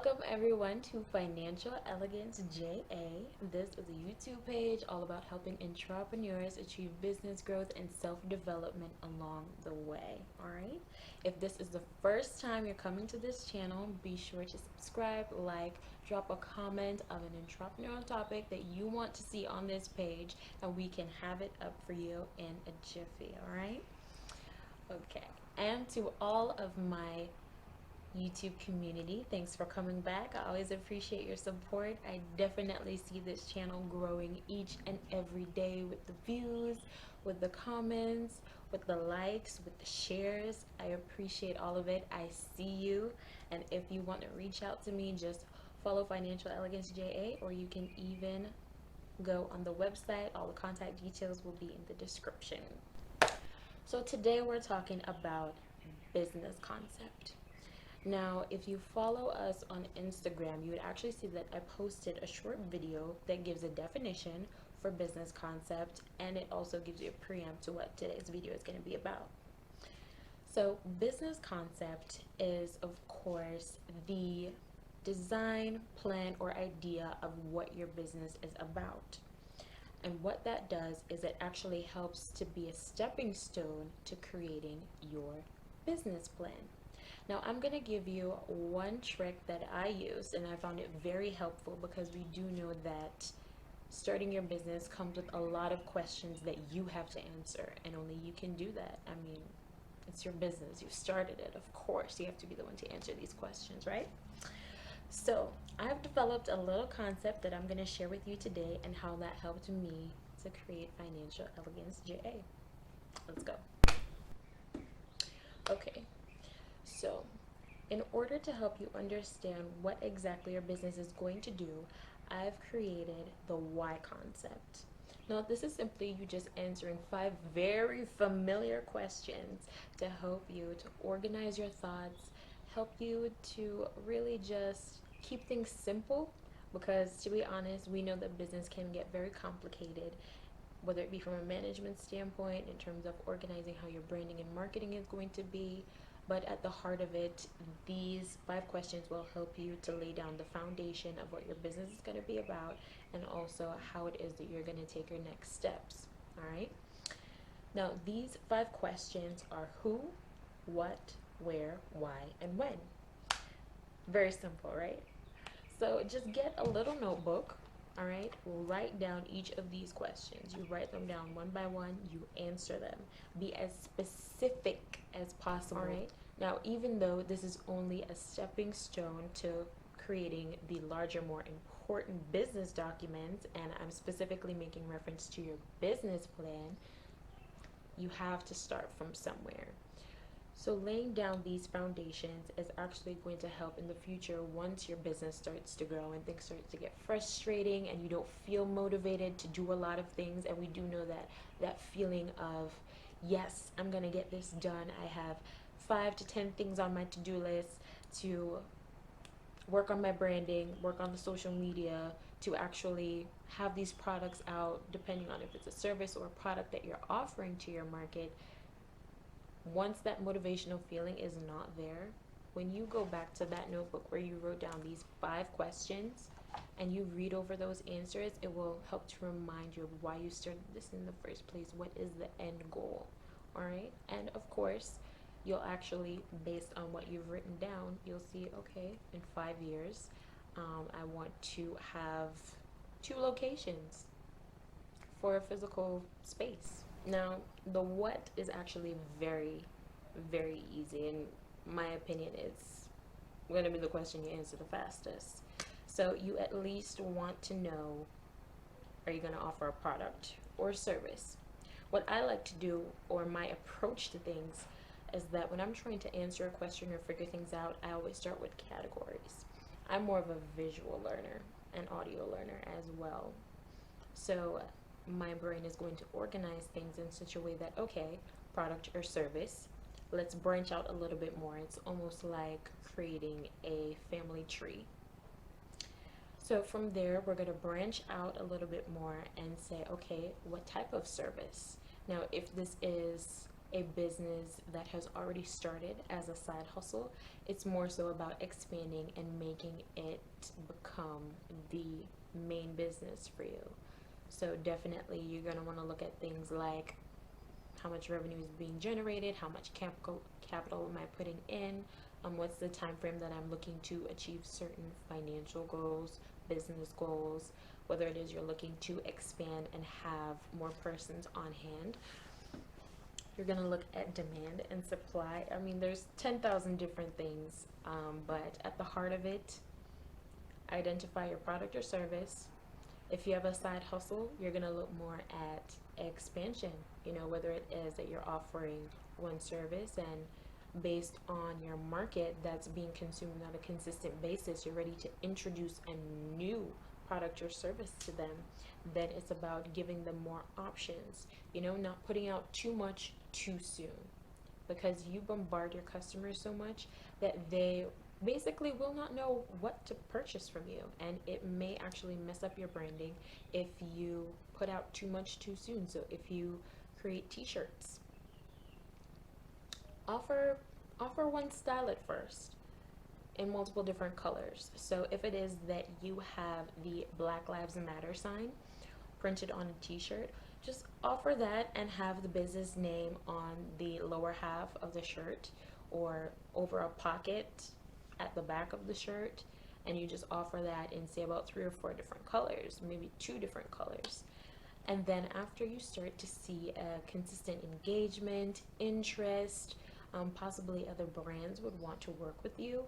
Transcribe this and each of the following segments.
Welcome everyone to Financial Elegance JA. This is a YouTube page all about helping entrepreneurs achieve business growth and self-development along the way. Alright? If this is the first time you're coming to this channel, be sure to subscribe, like, drop a comment of an entrepreneurial topic that you want to see on this page, and we can have it up for you in a jiffy. Alright? Okay. And to all of my YouTube community, thanks for coming back. I always appreciate your support. I definitely see this channel growing each and every day with the views, with the comments, with the likes, with the shares. I appreciate all of it. I see you, and if you want to reach out to me, just follow Financial Elegance JA, or you can even go on the website. All the contact details will be in the description. So today we're talking about business concept. Now, if you follow us on Instagram, you would actually see that I posted a short video that gives a definition for business concept, and it also gives you a preamp to what today's video is going to be about. So, business concept is, of course, the design, plan, or idea of what your business is about. And what that does is it actually helps to be a stepping stone to creating your business plan. Now, I'm going to give you one trick that I use, and I found it very helpful because we do know that starting your business comes with a lot of questions that you have to answer, and only you can do that. I mean, it's your business. You started it. Of course, you have to be the one to answer these questions, right? So, I've developed a little concept that I'm going to share with you today and how that helped me to create Financial Elegance JA. Let's go. Okay. So, in order to help you understand what exactly your business is going to do, I've created the why concept. Now, this is simply you just answering 5 very familiar questions to help you to organize your thoughts, help you to really just keep things simple, because to be honest, we know that business can get very complicated, whether it be from a management standpoint, in terms of organizing how your branding and marketing is going to be. But at the heart of it, these 5 questions will help you to lay down the foundation of what your business is going to be about, and also how it is that you're going to take your next steps. All right. Now, these 5 questions are who, what, where, why, and when. Very simple, right? So just get a little notebook. All right, write down each of these questions. You write them down one by one, you answer them. Be as specific as possible. All right, now even though this is only a stepping stone to creating the larger, more important business documents, and I'm specifically making reference to your business plan, you have to start from somewhere. So laying down these foundations is actually going to help in the future once your business starts to grow and things start to get frustrating and you don't feel motivated to do a lot of things. And we do know that that feeling of, yes, I'm going to get this done. I have 5 to 10 things on my to-do list to work on my branding, work on the social media, to actually have these products out, depending on if it's a service or a product that you're offering to your market. Once that motivational feeling is not there, when you go back to that notebook where you wrote down these 5 questions and you read over those answers, it will help to remind you of why you started this in the first place. What is the end goal? All right. And of course, you'll actually, based on what you've written down, you'll see, okay, in 5 years, I want to have 2 locations for a physical space. Now, the what is actually very, very easy. In my opinion, it's going to be the question you answer the fastest. So you at least want to know, are you going to offer a product or service? What I like to do, or my approach to things, is that when I'm trying to answer a question or figure things out, I always start with categories. I'm more of a visual learner and audio learner as well. So my brain is going to organize things in such a way that, okay, product or service, let's branch out a little bit more. It's almost like creating a family tree. So from there, we're going to branch out a little bit more and say, okay, what type of service? Now, if this is a business that has already started as a side hustle. It's more so about expanding and making it become the main business for you. So definitely you're going to want to look at things like how much revenue is being generated, how much capital am I putting in, what's the time frame that I'm looking to achieve certain financial goals, business goals, whether it is you're looking to expand and have more persons on hand. You're going to look at demand and supply. I mean, there's 10,000 different things, but at the heart of it, identify your product or service. If you have a side hustle, you're going to look more at expansion, whether it is that you're offering one service and based on your market that's being consumed on a consistent basis, you're ready to introduce a new product or service to them. Then it's about giving them more options, not putting out too much too soon, because you bombard your customers so much that they basically will not know what to purchase from you, and it may actually mess up your branding if you put out too much too soon. So if you create t-shirts, offer one style at first in multiple different colors. So if it is that you have the Black Lives Matter sign printed on a t-shirt, just offer that and have the business name on the lower half of the shirt or over a pocket at the back of the shirt, and you just offer that in, say, about 3 or 4 different colors, maybe 2 different colors. And then after you start to see a consistent engagement, interest, possibly other brands would want to work with you,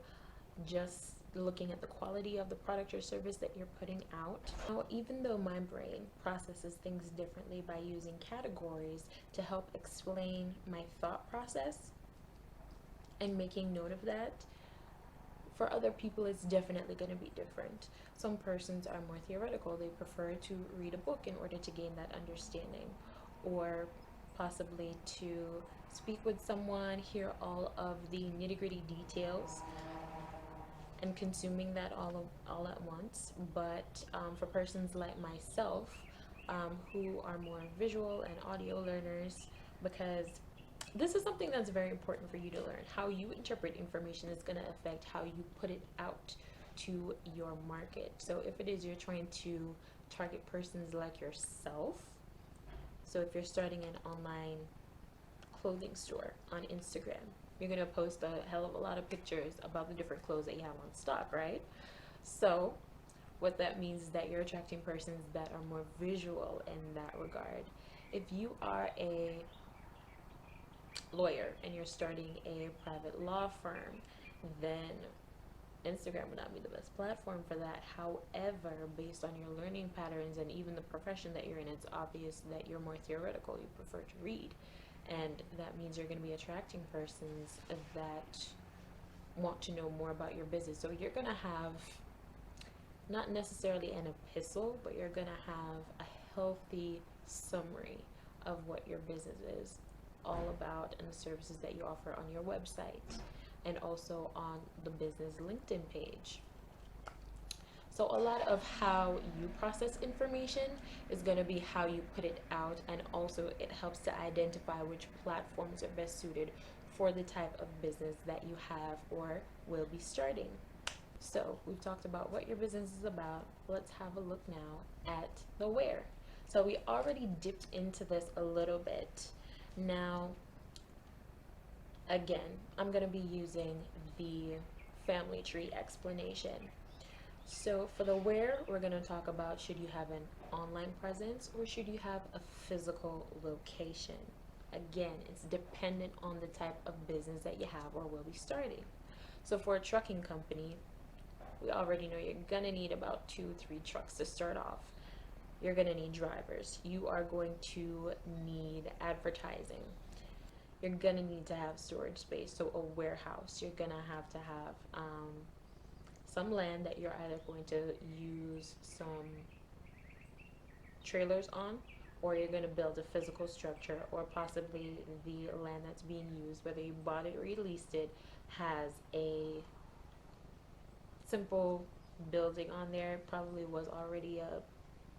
just looking at the quality of the product or service that you're putting out. Now, even though my brain processes things differently by using categories to help explain my thought process and making note of that, for other people it's definitely going to be different. Some persons are more theoretical. They prefer to read a book in order to gain that understanding, or possibly to speak with someone, hear all of the nitty-gritty details and consuming that all at once. But for persons like myself, who are more visual and audio learners, because this is something that's very important for you to learn. How you interpret information is going to affect how you put it out to your market. So if it is you're trying to target persons like yourself, so if you're starting an online clothing store on Instagram, you're going to post a hell of a lot of pictures about the different clothes that you have on stock, right? So what that means is that you're attracting persons that are more visual in that regard. If you are a lawyer and you're starting a private law firm, then Instagram would not be the best platform for that. However, based on your learning patterns and even the profession that you're in, it's obvious that you're more theoretical. You prefer to read. And that means you're going to be attracting persons that want to know more about your business. So you're going to have not necessarily an epistle, but you're going to have a healthy summary of what your business is all about and the services that you offer on your website and also on the business LinkedIn page. So a lot of how you process information is going to be how you put it out, and also it helps to identify which platforms are best suited for the type of business that you have or will be starting. So we've talked about what your business is about. Let's have a look now at the where. So we already dipped into this a little bit. Now, again, I'm going to be using the family tree explanation. So for the where, we're going to talk about, should you have an online presence or should you have a physical location? Again, it's dependent on the type of business that you have or will be starting. So for a trucking company, we already know you're going to need about 2-3 trucks to start off. You're going to need drivers. You are going to need advertising. You're going to need to have storage space, so a warehouse. You're going to have some land that you're either going to use some trailers on, or you're going to build a physical structure, or possibly the land that's being used, whether you bought it or you leased it, has a simple building on there. It probably was already a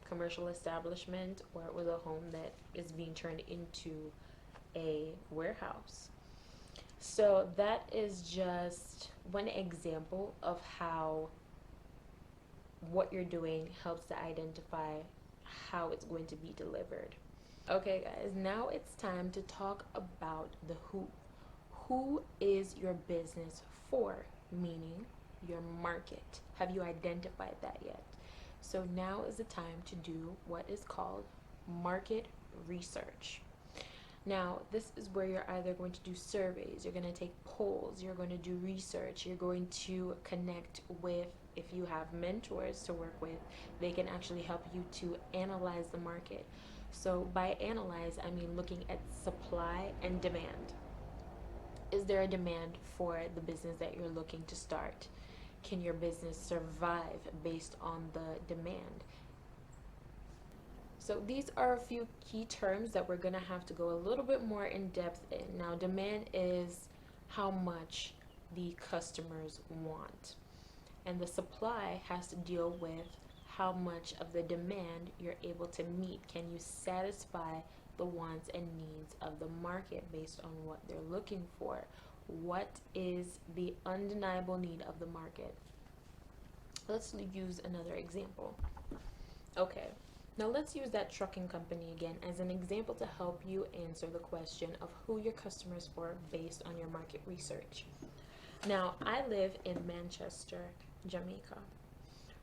commercial establishment, or it was a home that is being turned into a warehouse. So that is just one example of how what you're doing helps to identify how it's going to be delivered. Okay, guys, now it's time to talk about the who. Who is your business for? Meaning your market. Have you identified that yet? So now is the time to do what is called market research. Now, this is where you're either going to do surveys, you're going to take polls, you're going to do research, you're going to connect with, if you have mentors to work with, they can actually help you to analyze the market. So, by analyze, I mean looking at supply and demand. Is there a demand for the business that you're looking to start? Can your business survive based on the demand? So these are a few key terms that we're going to have to go a little bit more in depth in. Now, demand is how much the customers want, and the supply has to deal with how much of the demand you're able to meet. Can you satisfy the wants and needs of the market based on what they're looking for? What is the undeniable need of the market? Let's use another example. Okay, now let's use that trucking company again as an example to help you answer the question of who your customers for based on your market research. Now, I live in Manchester, Jamaica.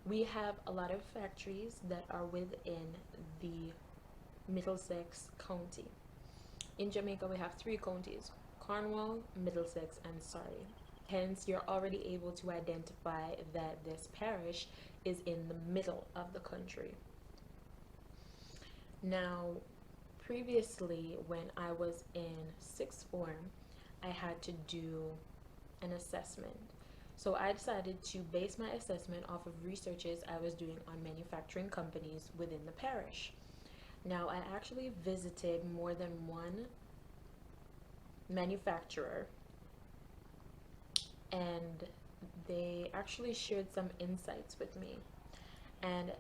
We have a lot of factories that are within the Middlesex County. In Jamaica, we have three counties: Cornwall, Middlesex, and Surrey. Hence, you're already able to identify that this parish is in the middle of the country. Now, previously, when I was in sixth form, I had to do an assessment. So I decided to base my assessment off of researches I was doing on manufacturing companies within the parish. Now, I actually visited more than one manufacturer, and they actually shared some insights with me. And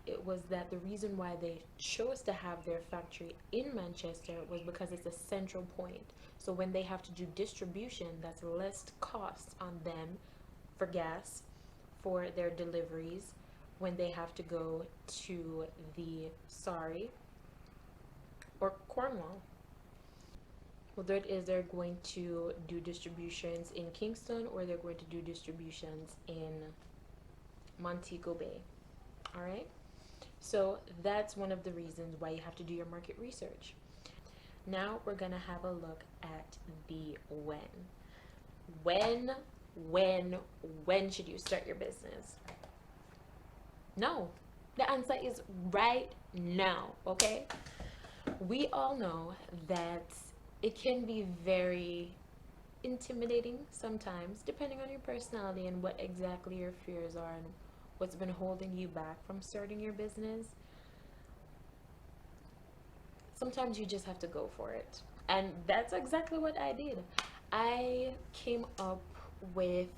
it was that the reason why they chose to have their factory in Manchester was because it's a central point. So when they have to do distribution, that's less cost on them for gas for their deliveries when they have to go to the Surrey or Cornwall. Whether it is they're going to do distributions in Kingston or they're going to do distributions in Montego Bay. All right. So that's one of the reasons why you have to do your market research. Now we're going to have a look at the when. When, when, when should you start your business? No. The answer is right now, okay? We all know that it can be very intimidating sometimes, depending on your personality and what exactly your fears are and what's been holding you back from starting your business. Sometimes you just have to go for it. And that's exactly what I did. I came up with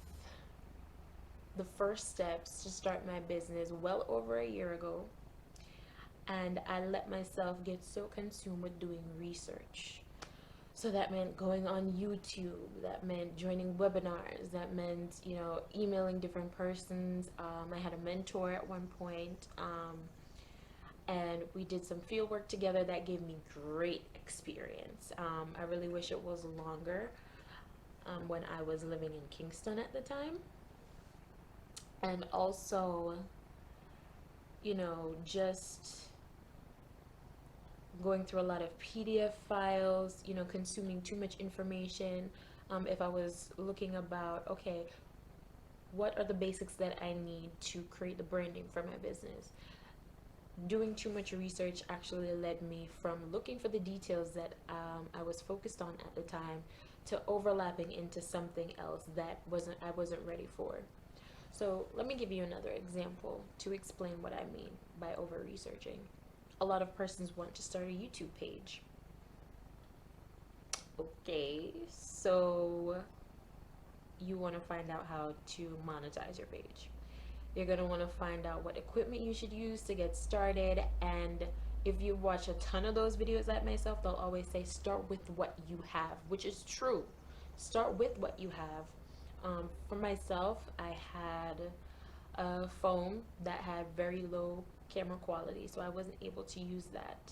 the first steps to start my business well over a year ago. And I let myself get so consumed with doing research. So that meant going on YouTube, that meant joining webinars, that meant, emailing different persons. I had a mentor at one point, and we did some field work together that gave me great experience. I really wish it was longer when I was living in Kingston at the time. And also, just going through a lot of PDF files, consuming too much information. If I was looking about, okay, what are the basics that I need to create the branding for my business? Doing too much research actually led me from looking for the details that I was focused on at the time to overlapping into something else that I wasn't ready for. So let me give you another example to explain what I mean by over researching. A lot of persons want to start a YouTube page. Okay, so you want to find out how to monetize your page. You're going to want to find out what equipment you should use to get started, and If you watch a ton of those videos like myself, they'll always say start with what you have, which is true. Start with what you have. For myself, I had a phone that had very low camera quality, so I wasn't able to use that.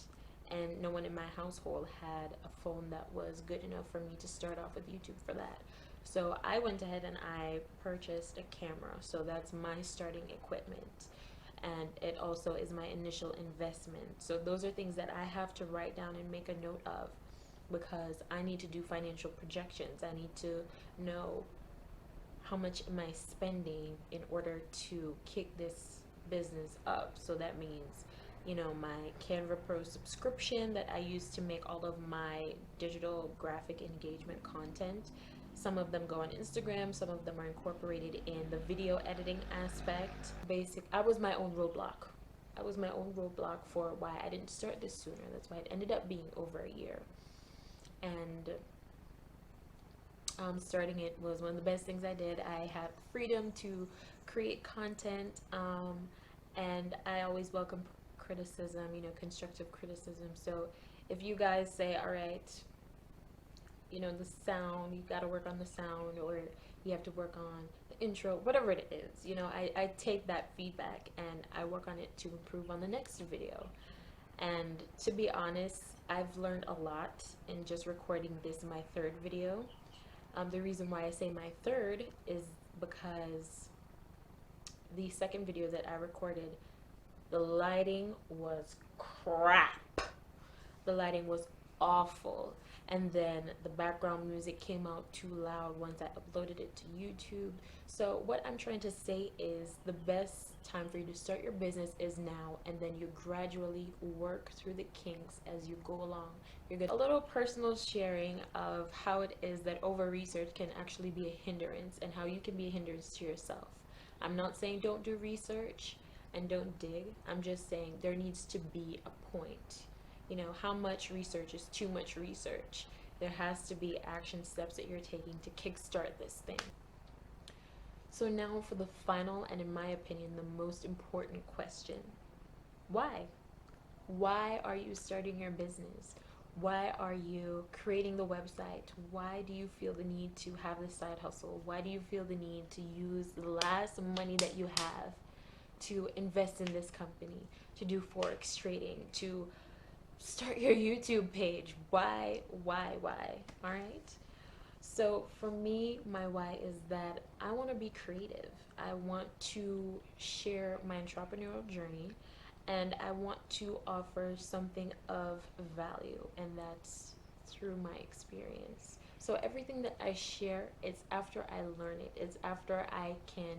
And no one in my household had a phone that was good enough for me to start off with YouTube for that. So I went ahead and I purchased a camera. So that's my starting equipment. And it also is my initial investment. So those are things that I have to write down and make a note of, because I need to do financial projections. I need to know how much am I spending in order to kick this business up. So that means, my Canva Pro subscription that I use to make all of my digital graphic engagement content. Some of them go on Instagram, some of them are incorporated in the video editing aspect. I was my own roadblock. I was my own roadblock for why I didn't start this sooner. That's why it ended up being over a year. And starting it was one of the best things I did. I had freedom to create content, and I always welcome criticism, constructive criticism. So if you guys say, all right, the sound, you got to work on the sound, or you have to work on the intro, whatever it is, I take that feedback and I work on it to improve on the next video. And to be honest, I've learned a lot in just recording this, my third video. The reason why I say my third is because the second video that I recorded, the lighting was crap. The lighting was awful. And then the background music came out too loud once I uploaded it to YouTube. So what I'm trying to say is the best time for you to start your business is now, and then you gradually work through the kinks as you go along. You're good. A little personal sharing of how it is that over research can actually be a hindrance, and how you can be a hindrance to yourself. I'm not saying don't do research and don't dig. I'm just saying there needs to be a point. How much research is too much research? There has to be action steps that you're taking to kickstart this thing. So now for the final, and in my opinion, the most important question. Why? Why are you starting your business? Why are you creating the website? Why do you feel the need to have this side hustle? Why do you feel the need to use the last money that you have to invest in this company, to do forex trading, to start your YouTube page? Why? All right. So for me, my why is that I want to be creative. I want to share my entrepreneurial journey, and I want to offer something of value, and that's through my experience. So everything that I share, it's after I learn it. It's after I can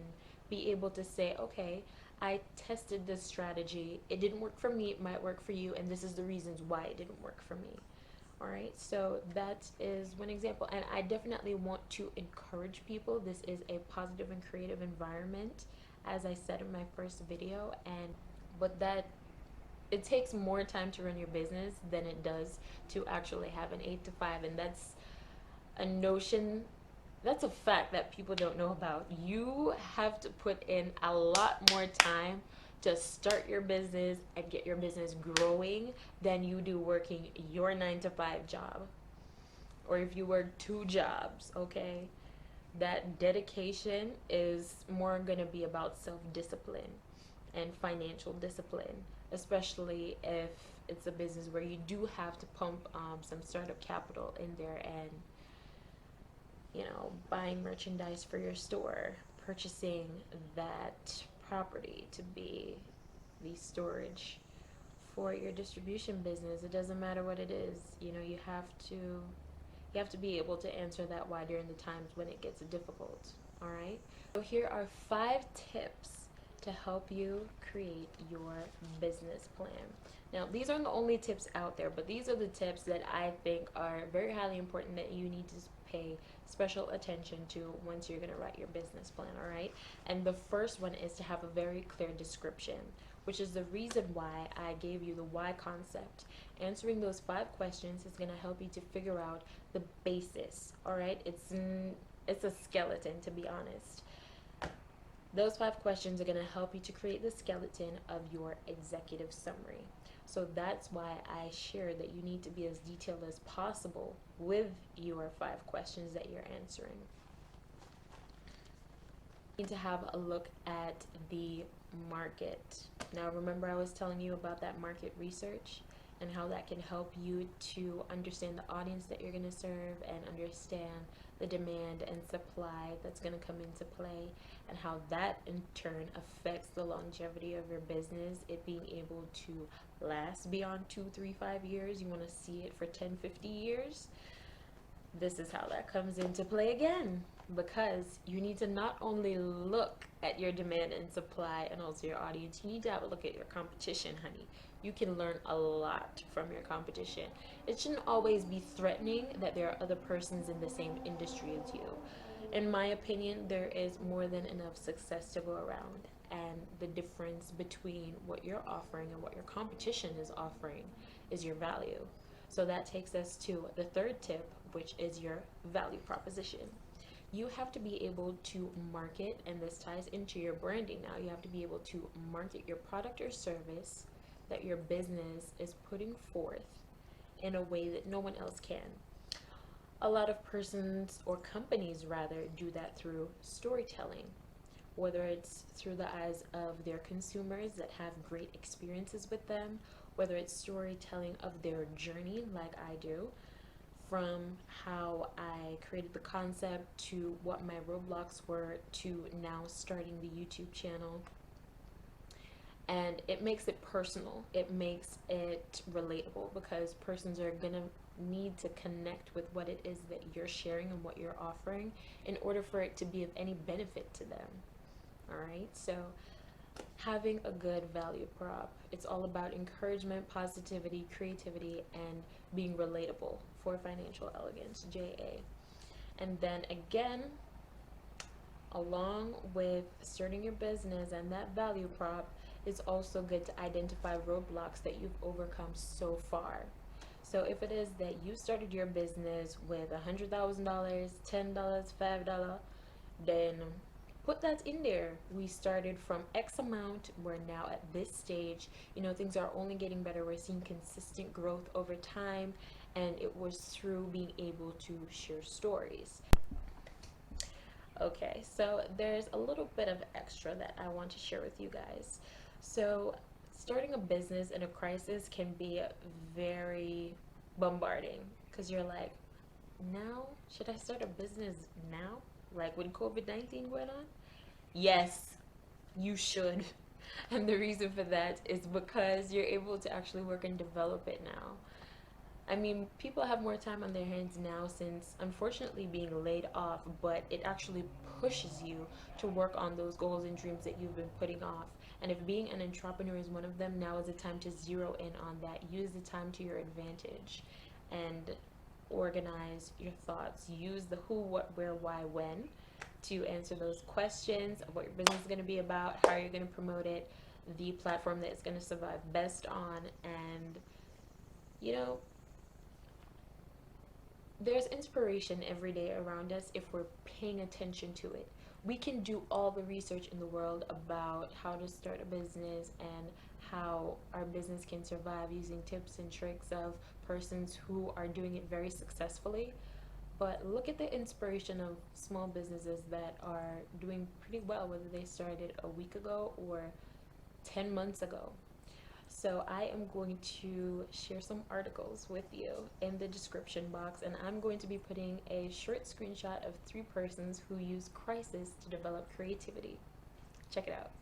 be able to say, okay, I tested this strategy. It didn't work for me. It might work for you, and this is the reasons why it didn't work for me. All right, so that is one example, and I definitely want to encourage people. This is a positive and creative environment, as I said in my first video, but that it takes more time to run your business than it does to actually have an 8 to 5, and that's a notion, that's a fact that people don't know about. You have to put in a lot more time to start your business and get your business growing than you do working your 9 to 5 job, or if you work 2 jobs. Okay, that dedication is more going to be about self-discipline and financial discipline, especially if it's a business where you do have to pump some startup capital in there, and buying merchandise for your store, purchasing that property to be the storage for your distribution business. It doesn't matter what it is. You have to be able to answer that why during the times when it gets difficult. All right. So here are 5 tips to help you create your business plan. Now, these aren't the only tips out there, but these are the tips that I think are very highly important that you need to pay special attention to once you're going to write your business plan. All right. And the first one is to have a very clear description, which is the reason why I gave you the why concept. Answering those 5 questions is going to help you to figure out the basis. All right. It's a skeleton, to be honest. Those 5 questions are going to help you to create the skeleton of your executive summary. So that's why I share that you need to be as detailed as possible with your 5 questions that you're answering. You need to have a look at the market. Now, remember, I was telling you about that market research and how that can help you to understand the audience that you're going to serve and understand the demand and supply that's going to come into play, and how that in turn affects the longevity of your business, it being able to last beyond 2, 3, 5 years. You want to see it for 10, 50 years. This is how that comes into play again, because you need to not only look at your demand and supply and also your audience, you need to have a look at your competition, honey. You can learn a lot from your competition. It shouldn't always be threatening that there are other persons in the same industry as you. In my opinion, there is more than enough success to go around, and the difference between what you're offering and what your competition is offering is your value. So that takes us to the third tip, which is your value proposition. You have to be able to market, and this ties into your branding now. You have to be able to market your product or service that your business is putting forth in a way that no one else can. A lot of persons, or companies rather, do that through storytelling, whether it's through the eyes of their consumers that have great experiences with them, whether it's storytelling of their journey, like I do, from how I created the concept to what my roadblocks were to now starting the YouTube channel. And it makes it personal, it makes it relatable, because persons are going to need to connect with what it is that you're sharing and what you're offering in order for it to be of any benefit to them. All right, so having a good value prop, it's all about encouragement, positivity, creativity, and being relatable for financial elegance, JA. And then again, along with starting your business and that value prop, it's also good to identify roadblocks that you've overcome so far. So if it is that you started your business with $100,000, $10, $5, then put that in there. We started from X amount, we're now at this stage. You know, things are only getting better. We're seeing consistent growth over time, and it was through being able to share stories. Okay, so there's a little bit of extra that I want to share with you guys. So starting a business in a crisis can be very bombarding, because you're like, now, should I start a business now? Like with COVID-19 going on? Yes, you should. And the reason for that is because you're able to actually work and develop it now. I mean, people have more time on their hands now since unfortunately being laid off, but it actually pushes you to work on those goals and dreams that you've been putting off. And if being an entrepreneur is one of them, now is the time to zero in on that. Use the time to your advantage and organize your thoughts. Use the who, what, where, why, when to answer those questions of what your business is going to be about, how you're going to promote it, the platform that it's going to survive best on, and you know, there's inspiration every day around us if we're paying attention to it. We can do all the research in the world about how to start a business and how our business can survive using tips and tricks of persons who are doing it very successfully. But look at the inspiration of small businesses that are doing pretty well, whether they started a week ago or 10 months ago. So I am going to share some articles with you in the description box, and I'm going to be putting a short screenshot of 3 persons who use crisis to develop creativity. Check it out.